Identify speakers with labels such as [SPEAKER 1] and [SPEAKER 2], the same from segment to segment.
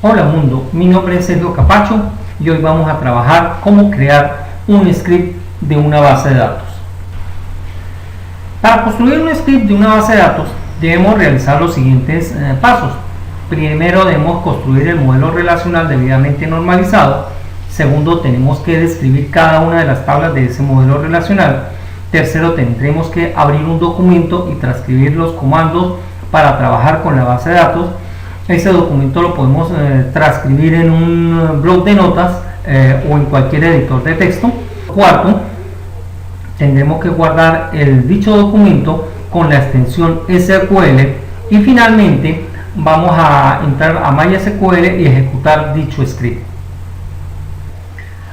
[SPEAKER 1] Hola mundo, mi nombre es Sergio Capacho y hoy vamos a trabajar cómo crear un script de una base de datos. Para construir un script de una base de datos debemos realizar los siguientes pasos. Primero debemos construir el modelo relacional debidamente normalizado. Segundo, tenemos que describir cada una de las tablas de ese modelo relacional. Tercero, tendremos que abrir un documento y transcribir los comandos para trabajar con la base de datos. Ese documento lo podemos transcribir en un blog de notas o en cualquier editor de texto. Cuarto, tendremos que guardar dicho documento con la extensión SQL y finalmente vamos a entrar a MySQL y ejecutar dicho script.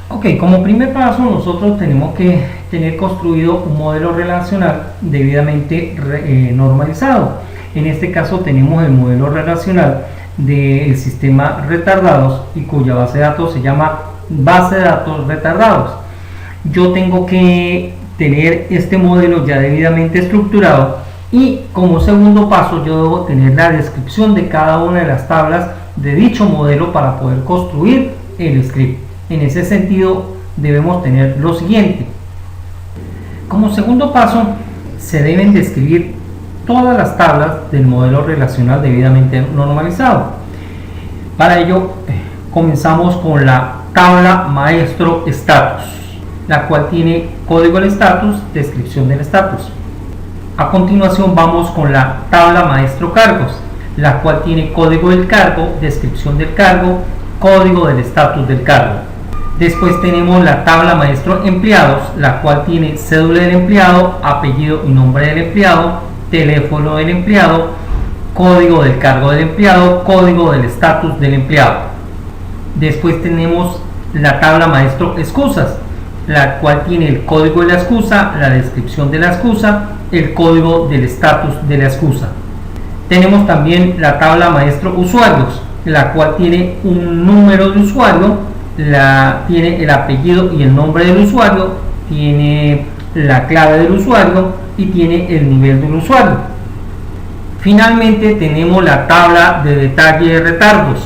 [SPEAKER 1] Ok, como primer paso nosotros tenemos que tener construido un modelo relacional debidamente normalizado. En este caso tenemos el modelo relacional del sistema retardados y cuya base de datos se llama base de datos retardados. Yo tengo que tener este modelo ya debidamente estructurado y como segundo paso yo debo tener la descripción de cada una de las tablas de dicho modelo para poder construir el script. En ese sentido debemos tener lo siguiente. Como segundo paso se deben describir todas las tablas del modelo relacional debidamente normalizado. Para ello comenzamos con la tabla maestro status, la cual tiene código del status, descripción del status. A continuación vamos con la tabla maestro cargos, la cual tiene código del cargo, descripción del cargo, código del status del cargo. Después tenemos la tabla maestro empleados, la cual tiene cédula del empleado, apellido y nombre del empleado, teléfono del empleado, código del cargo del empleado, código del estatus del empleado. Después tenemos la tabla maestro excusas, la cual tiene el código de la excusa, la descripción de la excusa, el código del estatus de la excusa. Tenemos también la tabla maestro usuarios, la cual tiene un número de usuario, tiene el apellido y el nombre del usuario, tiene la clave del usuario y tiene el nivel del usuario. Finalmente tenemos la tabla de detalle de retardos,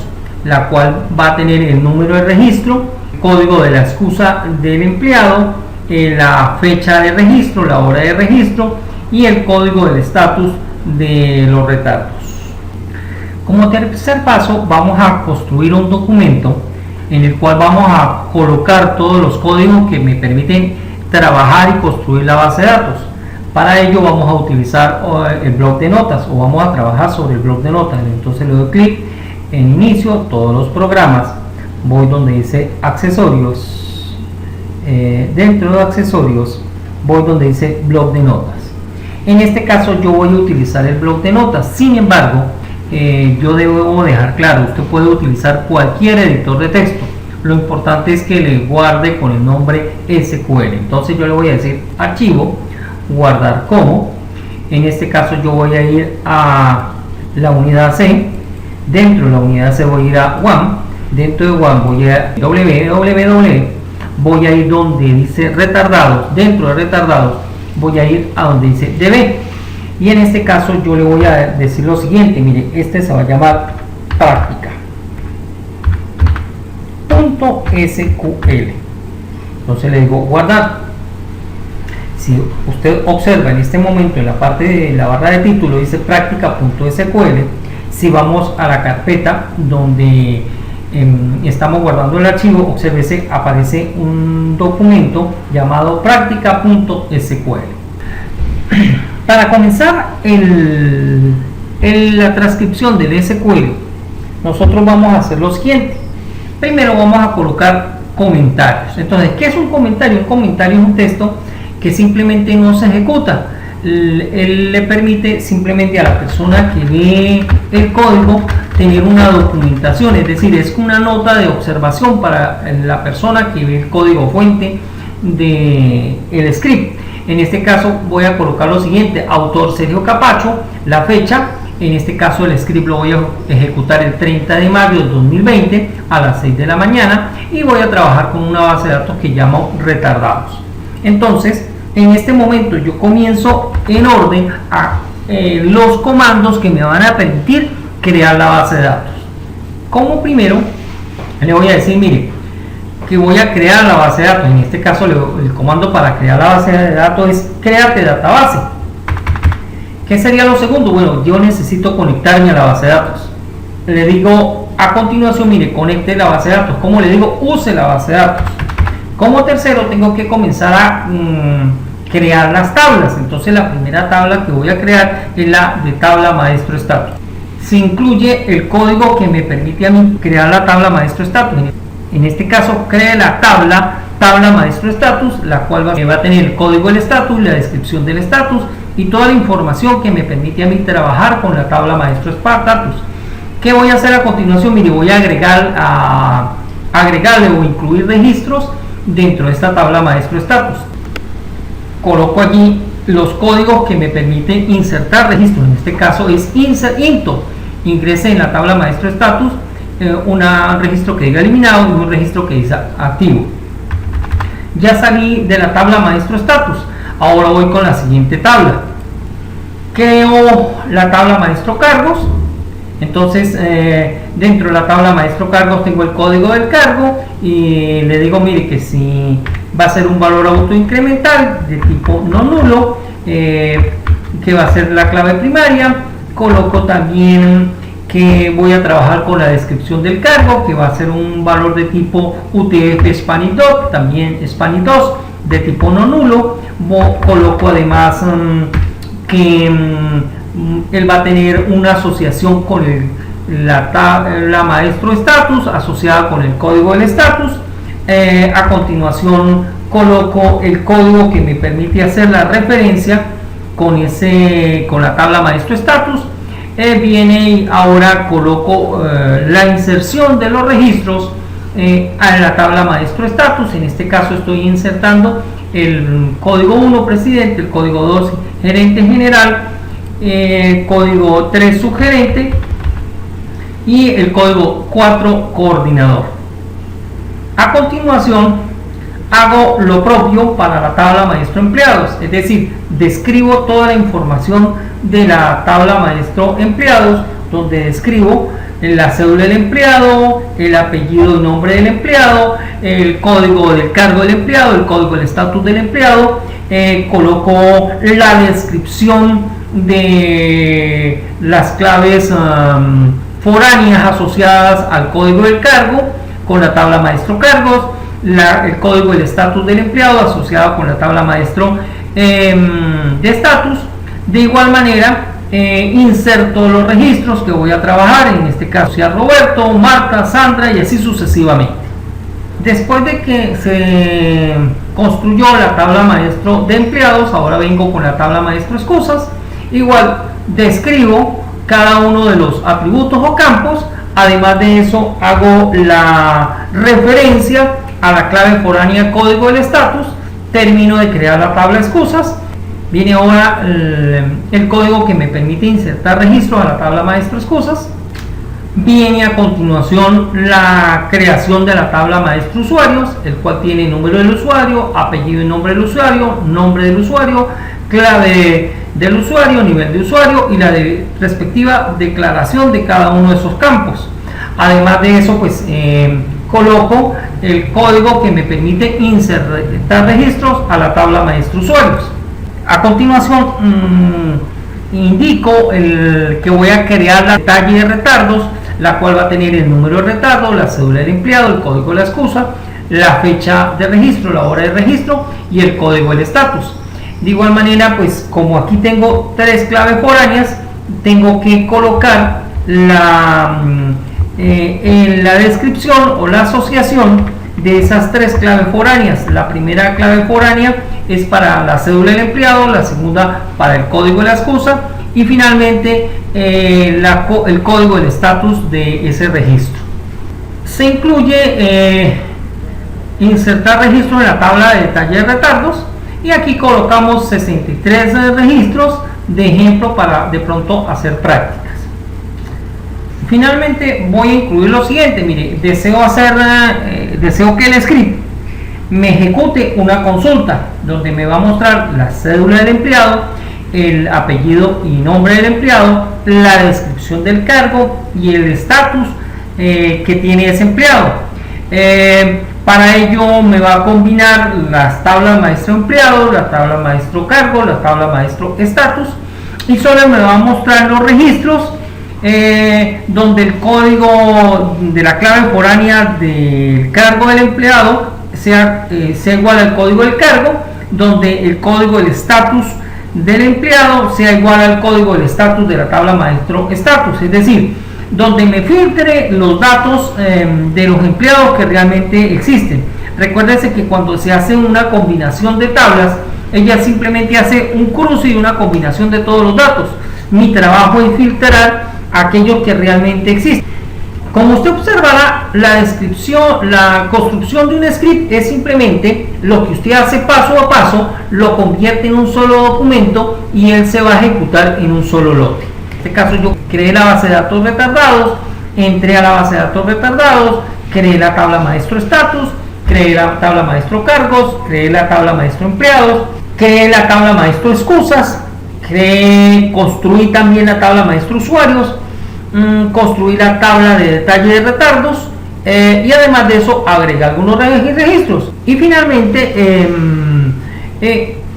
[SPEAKER 1] la cual va a tener el número de registro, el código de la excusa del empleado, la fecha de registro, la hora de registro y el código del estatus de los retardos. Como tercer paso vamos a construir un documento en el cual vamos a colocar todos los códigos que me permiten trabajar y construir la base de datos. Para ello vamos a utilizar el blog de notas o vamos a trabajar sobre el blog de notas. Entonces le doy clic en inicio, todos los programas, voy donde dice accesorios, dentro de accesorios voy donde dice blog de notas. En este caso yo voy a utilizar el blog de notas, sin embargo yo debo dejar claro, usted puede utilizar cualquier editor de texto, lo importante es que le guarde con el nombre SQL. Entonces yo le voy a decir archivo, guardar como, en este caso yo voy a ir a la unidad C, dentro de la unidad C voy a ir a WAM, dentro de WAM voy a www, voy a ir donde dice retardados, dentro de retardados voy a ir a donde dice DB. Y en este caso yo le voy a decir lo siguiente, mire, este se va a llamar práctica.sql. Entonces le digo guardar. Si usted observa en este momento en la parte de la barra de título dice práctica.sql, si vamos a la carpeta donde estamos guardando el archivo, observe, aparece un documento llamado práctica.sql. Para comenzar la transcripción del SQL, nosotros vamos a hacer lo siguiente. Primero vamos a colocar comentarios. Entonces, ¿qué es un comentario? Un comentario es un texto que simplemente no se ejecuta. Él le permite simplemente a la persona que lee el código tener una documentación, es decir, es una nota de observación para la persona que ve el código fuente del script. En este caso voy a colocar lo siguiente: autor Sergio Capacho, la fecha, en este caso el script lo voy a ejecutar el 30 de mayo del 2020 a las 6 de la mañana y voy a trabajar con una base de datos que llamo retardados. Entonces en este momento yo comienzo en orden a los comandos que me van a permitir crear la base de datos. Como primero, le voy a decir, mire, que voy a crear la base de datos. En este caso, el comando para crear la base de datos es créate database. ¿Qué sería lo segundo? Bueno, yo necesito conectarme a la base de datos. Le digo a continuación, mire, conecte la base de datos. Como le digo, use la base de datos. Como tercero, tengo que comenzar a crear las tablas. Entonces, la primera tabla que voy a crear es la de tabla maestro status. Se incluye el código que me permite a mí crear la tabla maestro status. En este caso, cree la tabla maestro status, la cual va a tener el código del status, la descripción del status y toda la información que me permite a mí trabajar con la tabla maestro status. ¿Qué voy a hacer a continuación? Mire, voy a agregarle o incluir registros dentro de esta tabla maestro status. Coloco allí los códigos que me permiten insertar registros. En este caso es into. Ingrese en la tabla maestro status un registro que diga eliminado y un registro que dice activo. Ya salí de la tabla maestro status. Ahora voy con la siguiente tabla. Creo la tabla maestro cargos. Entonces, dentro de la tabla maestro cargos tengo el código del cargo y le digo, mire, que si va a ser un valor autoincremental de tipo no nulo, que va a ser la clave primaria. Coloco también que voy a trabajar con la descripción del cargo, que va a ser un valor de tipo UTF-SPANIT2, también SPANIT2 de tipo no nulo. Coloco además que él va a tener una asociación con la maestro status asociada con el código del status. A continuación coloco el código que me permite hacer la referencia con la tabla maestro status. Viene y ahora coloco la inserción de los registros a la tabla maestro status. En este caso estoy insertando el código 1 presidente, el código 2 gerente general, código 3 subgerente y el código 4 coordinador. A continuación hago lo propio para la tabla maestro empleados, es decir, describo toda la información de la tabla maestro empleados, donde describo la cédula del empleado, el apellido y nombre del empleado, el código del cargo del empleado, el código del estatus del empleado. Coloco la descripción de las claves foráneas asociadas al código del cargo con la tabla maestro cargos, el código del estatus del empleado asociado con la tabla maestro de estatus. De igual manera, inserto los registros que voy a trabajar, en este caso sea Roberto, Marta, Sandra y así sucesivamente. Después de que se construyó la tabla maestro de empleados, ahora vengo con la tabla maestro excusas. Igual describo cada uno de los atributos o campos. Además de eso, hago la referencia a la clave foránea código del estatus. Termino de crear la tabla excusas. Viene ahora el código que me permite insertar registros a la tabla maestro excusas. Viene a continuación la creación de la tabla maestro usuarios, el cual tiene número del usuario, apellido y nombre del usuario, clave del usuario, nivel de usuario y la respectiva declaración de cada uno de esos campos. Además de eso, pues coloco el código que me permite insertar registros a la tabla maestro usuarios. A continuación indico que voy a crear la detalle de retardos, la cual va a tener el número de retardo, la cédula del empleado, el código de la excusa, la fecha de registro, la hora de registro y el código del estatus. De igual manera, pues como aquí tengo tres claves foráneas, tengo que colocar en la descripción o la asociación de esas tres claves foráneas. La primera clave foránea es para la cédula del empleado, la segunda para el código de la excusa y finalmente el código del estatus de ese registro. Se incluye insertar registros en la tabla de detalle de retardos y aquí colocamos 63 registros de ejemplo para de pronto hacer prácticas. Finalmente voy a incluir lo siguiente. Mire, deseo que el script me ejecute una consulta donde me va a mostrar la cédula del empleado, el apellido y nombre del empleado, la descripción del cargo y el estatus que tiene ese empleado. Para ello me va a combinar las tablas maestro empleado, la tabla maestro cargo, la tabla maestro estatus, y solo me va a mostrar los registros donde el código de la clave foránea del cargo del empleado sea igual al código del cargo, donde el código del estatus del empleado sea igual al código del estatus de la tabla maestro estatus, es decir, donde me filtre los datos de los empleados que realmente existen. Recuérdense que cuando se hace una combinación de tablas, ella simplemente hace un cruce y una combinación de todos los datos. Mi trabajo es filtrar aquellos que realmente existen. Como usted observará, la descripción, la construcción de un script es simplemente lo que usted hace paso a paso, lo convierte en un solo documento y él se va a ejecutar en un solo lote. En este caso yo creé la base de datos retardados, entré a la base de datos retardados, creé la tabla maestro estatus, creé la tabla maestro cargos, creé la tabla maestro empleados, creé la tabla maestro excusas, construí también la tabla maestro usuarios, construí la tabla de detalle de retardos y además de eso agregué algunos registros y finalmente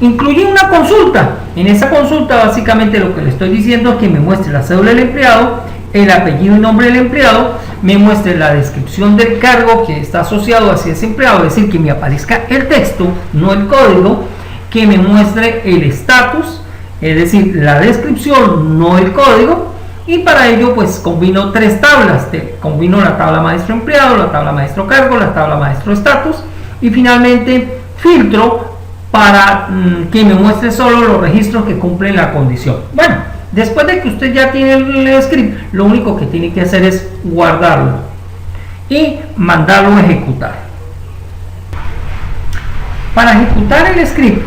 [SPEAKER 1] incluí una consulta. En esa consulta básicamente lo que le estoy diciendo es que me muestre la cédula del empleado, el apellido y nombre del empleado, me muestre la descripción del cargo que está asociado hacia ese empleado, es decir, que me aparezca el texto, no el código, que me muestre el estatus, es decir, la descripción, no el código. Y para ello pues combino tres tablas, combino la tabla maestro empleado, la tabla maestro cargo, la tabla maestro estatus y finalmente filtro para que me muestre solo los registros que cumplen la condición. Bueno, después de que usted ya tiene el script, lo único que tiene que hacer es guardarlo y mandarlo a ejecutar. Para ejecutar el script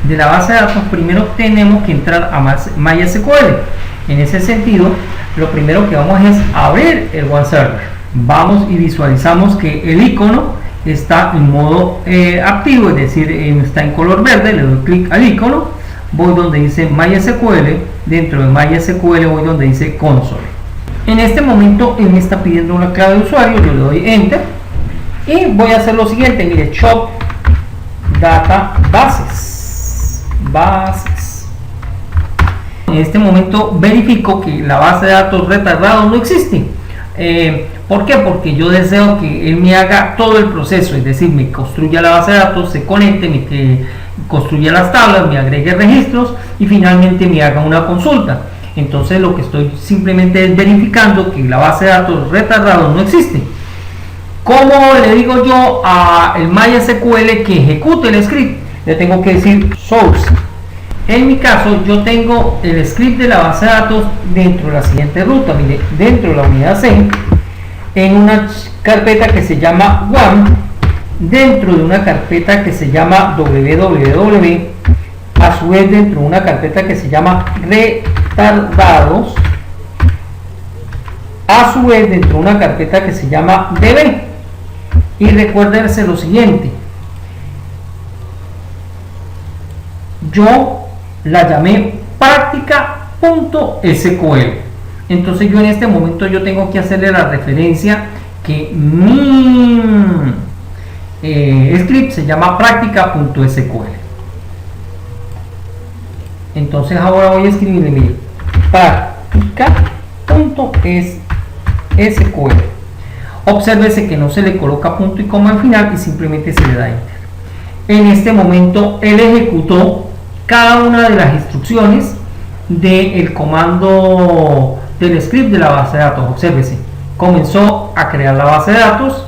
[SPEAKER 1] de la base de datos, primero tenemos que entrar a MySQL. En ese sentido, lo primero que vamos es abrir el OneServer. Vamos y visualizamos que el icono está en modo activo, es decir, está en color verde. Le doy clic al icono, voy donde dice MySQL, dentro de MySQL voy donde dice Console. En este momento él me está pidiendo una clave de usuario, yo le doy Enter y voy a hacer lo siguiente, mire, Shop Data Bases. En este momento verifico que la base de datos retardado no existe. ¿Por qué? Porque yo deseo que él me haga todo el proceso, es decir, me construya la base de datos, se conecte, me construya las tablas, me agregue registros y finalmente me haga una consulta. Entonces lo que estoy simplemente es verificando que la base de datos retardado no existe. ¿Cómo le digo yo a el MySQL que ejecute el script? Le tengo que decir source. En mi caso yo tengo el script de la base de datos dentro de la siguiente ruta, mire, dentro de la unidad C, en una carpeta que se llama one, dentro de una carpeta que se llama www, a su vez dentro de una carpeta que se llama retardados, a su vez dentro de una carpeta que se llama db. Y recuérdense lo siguiente, yo la llamé práctica.sql. Entonces yo en este momento yo tengo que hacerle la referencia que mi script se llama práctica.sql. Entonces ahora voy a escribirle, mire, práctica.sql. Obsérvese que no se le coloca punto y coma al final y simplemente se le da enter. En este momento él ejecutó cada una de las instrucciones del comando del script de la base de datos. Obsérvese, comenzó a crear la base de datos,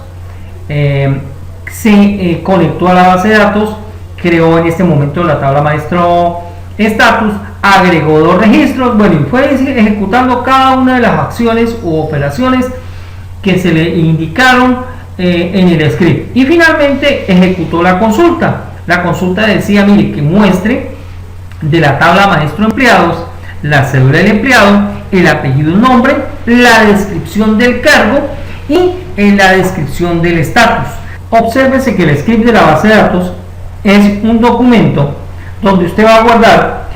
[SPEAKER 1] se conectó a la base de datos, creó en este momento la tabla maestro status, agregó dos registros, bueno, y fue ejecutando cada una de las acciones u operaciones que se le indicaron en el script y finalmente ejecutó la consulta. La consulta decía, mire, que muestre de la tabla maestro empleados la cédula del empleado, el apellido y nombre, la descripción del cargo y la descripción del estatus. Obsérvese que el script de la base de datos es un documento donde usted va a guardar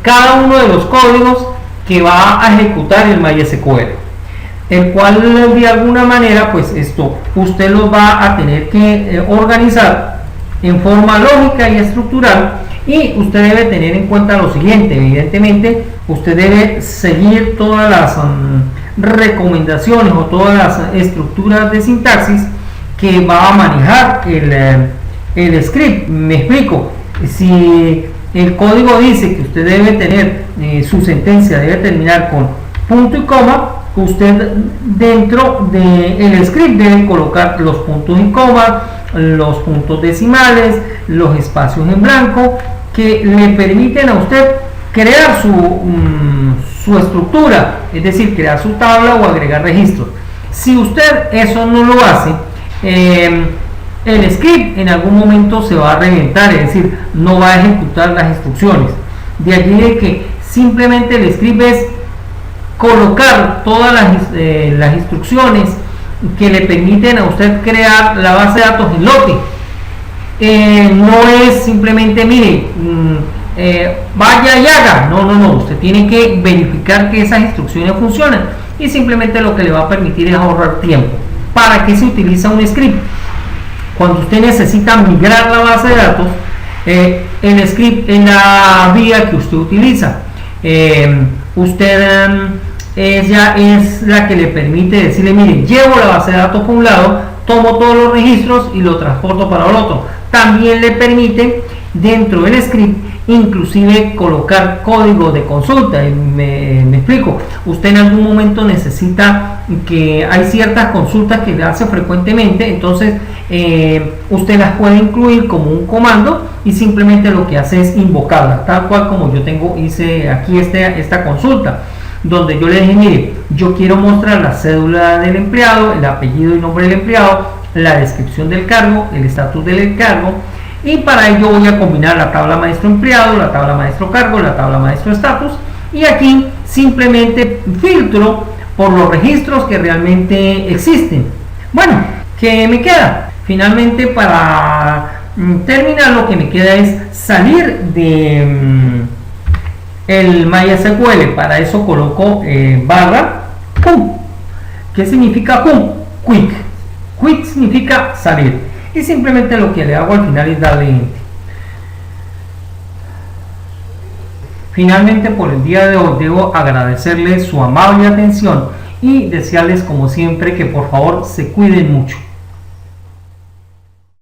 [SPEAKER 1] cada uno de los códigos que va a ejecutar el MySQL. el cual de alguna manera pues esto usted los va a tener que organizar en forma lógica y estructural, y usted debe tener en cuenta lo siguiente. Evidentemente usted debe seguir todas las recomendaciones o todas las estructuras de sintaxis que va a manejar el script. Me explico. Si el código dice que usted debe tener su sentencia debe terminar con punto y coma, usted dentro del script debe colocar los puntos y coma, los puntos decimales, los espacios en blanco que le permiten a usted crear su estructura, es decir, crear su tabla o agregar registros. Si usted eso no lo hace, el script en algún momento se va a reventar, es decir, no va a ejecutar las instrucciones. De allí de que simplemente el script es colocar todas las instrucciones que le permiten a usted crear la base de datos en lote. No es simplemente, mire, vaya y haga. No, usted tiene que verificar que esas instrucciones funcionan, y simplemente lo que le va a permitir es ahorrar tiempo. ¿Para qué se utiliza un script? Cuando usted necesita migrar la base de datos, el script es la vía que usted utiliza. Ella es la que le permite decirle, mire, llevo la base de datos por un lado, tomo todos los registros y lo transporto para el otro. También le permite dentro del script inclusive colocar código de consulta. Me explico. Usted en algún momento necesita que hay ciertas consultas que le hace frecuentemente, entonces usted las puede incluir como un comando y simplemente lo que hace es invocarla, tal cual como yo hice aquí esta consulta, donde yo le dije, mire, yo quiero mostrar la cédula del empleado, el apellido y nombre del empleado, la descripción del cargo, el estatus del cargo, y para ello voy a combinar la tabla maestro empleado, la tabla maestro cargo, la tabla maestro estatus, y aquí simplemente filtro por los registros que realmente existen. Bueno, ¿qué me queda? Finalmente, para terminar, lo que me queda es salir de el MySQL. Para eso coloco barra QUIC. ¿Qué significa QUIC? QUIC significa salir, y simplemente lo que le hago al final es darle enter. Finalmente, por el día de hoy debo agradecerles su amable atención y desearles como siempre que por favor se cuiden mucho.